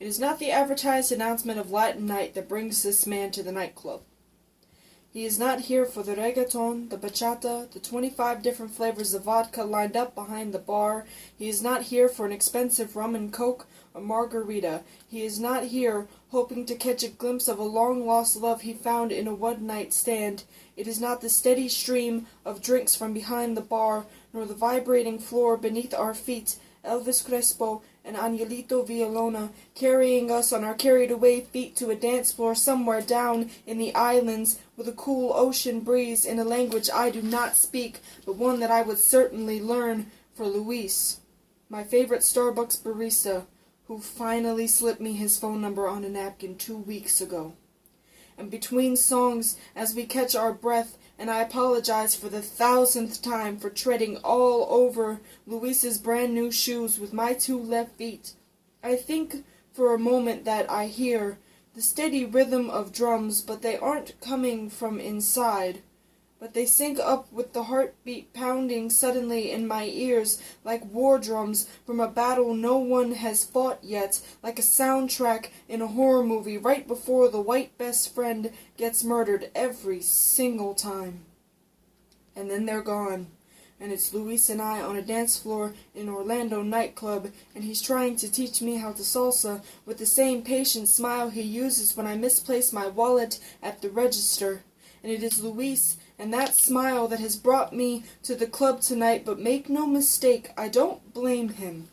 It is not the advertised announcement of Latin night that brings this man to the nightclub. He is not here for the reggaeton, the bachata, the 25 different flavors of vodka lined up behind the bar. He is not here for an expensive rum and coke or margarita. He is not here hoping to catch a glimpse of a long-lost love he found in a one-night stand. It is not the steady stream of drinks from behind the bar, nor the vibrating floor beneath our feet, Elvis Crespo and Angelito Villalona carrying us on our carried-away feet to a dance floor somewhere down in the islands with a cool ocean breeze in a language I do not speak, but one that I would certainly learn, for Luis, my favorite Starbucks barista, who finally slipped me his phone number on a napkin 2 weeks ago. And between songs, as we catch our breath, and I apologize for the 1,000th time for treading all over Luis's brand new shoes with my 2 left feet, I think for a moment that I hear the steady rhythm of drums, but they aren't coming from inside, but they sync up with the heartbeat pounding suddenly in my ears like war drums from a battle no one has fought yet, like a soundtrack in a horror movie right before the white best friend gets murdered every single time. And then they're gone, and it's Luis and I on a dance floor in Orlando nightclub, and he's trying to teach me how to salsa with the same patient smile he uses when I misplace my wallet at the register. And it is Luis and that smile that has brought me to the club tonight, but make no mistake, I don't blame him.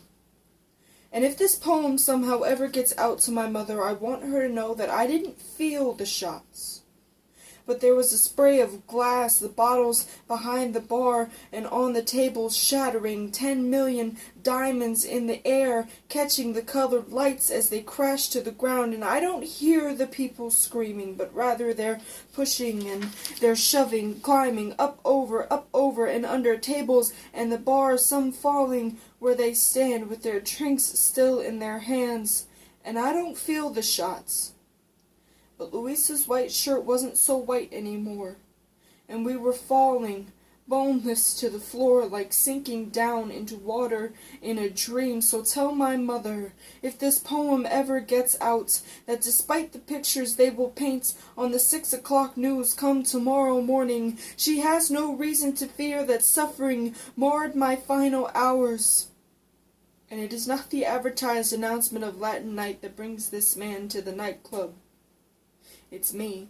And if this poem somehow ever gets out to my mother, I want her to know that I didn't feel the shots. But there was a spray of glass, the bottles behind the bar and on the tables shattering, 10 million diamonds in the air, catching the colored lights as they crash to the ground, and I don't hear the people screaming, but rather they're pushing and they're shoving, climbing up over and under tables and the bar, some falling where they stand with their drinks still in their hands, and I don't feel the shots. But Luis's white shirt wasn't so white anymore, and we were falling, boneless to the floor like sinking down into water in a dream. So tell my mother, if this poem ever gets out, that despite the pictures they will paint on the 6 o'clock news come tomorrow morning, she has no reason to fear that suffering marred my final hours. And it is not the advertised announcement of Latin night that brings this man to the nightclub. It's me.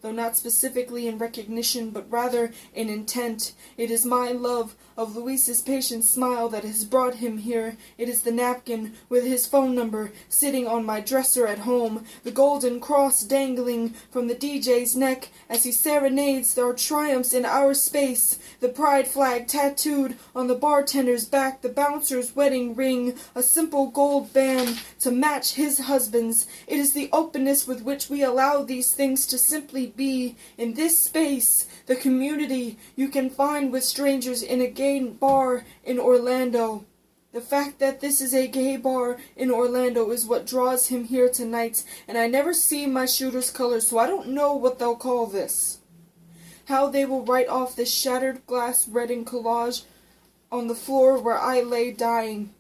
Though not specifically in recognition, but rather in intent. It is my love of Luis's patient smile that has brought him here. It is the napkin with his phone number sitting on my dresser at home, the golden cross dangling from the DJ's neck as he serenades our triumphs in our space, the pride flag tattooed on the bartender's back, the bouncer's wedding ring, a simple gold band to match his husband's. It is the openness with which we allow these things to simply be in this space, the community you can find with strangers in a gay bar in Orlando. The fact that this is a gay bar in Orlando is what draws him here tonight, and I never see my shooter's colors, so I don't know what they'll call this. How they will write off this shattered glass Reading collage on the floor where I lay dying.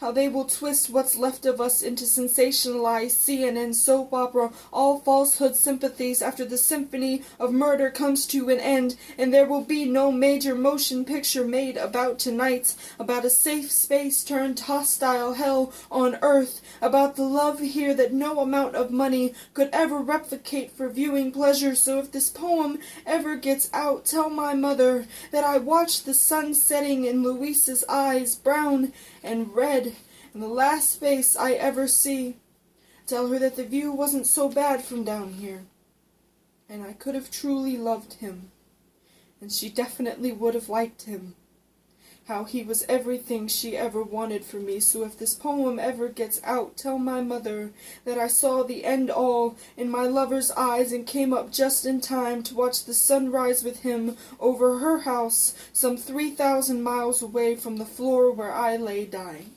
How they will twist what's left of us into sensationalized CNN soap opera, all falsehood sympathies after the symphony of murder comes to an end, and there will be no major motion picture made about tonight, about a safe space turned hostile hell on earth, about the love here that no amount of money could ever replicate for viewing pleasure. So if this poem ever gets out, tell my mother that I watched the sun setting in Luis's eyes, brown and red, and the last face I ever see. Tell her that the view wasn't so bad from down here, and I could have truly loved him, and she definitely would have liked him. How he was everything she ever wanted for me. So if this poem ever gets out, tell my mother that I saw the end all in my lover's eyes and came up just in time to watch the sunrise with him over her house some 3,000 miles away from the floor where I lay dying.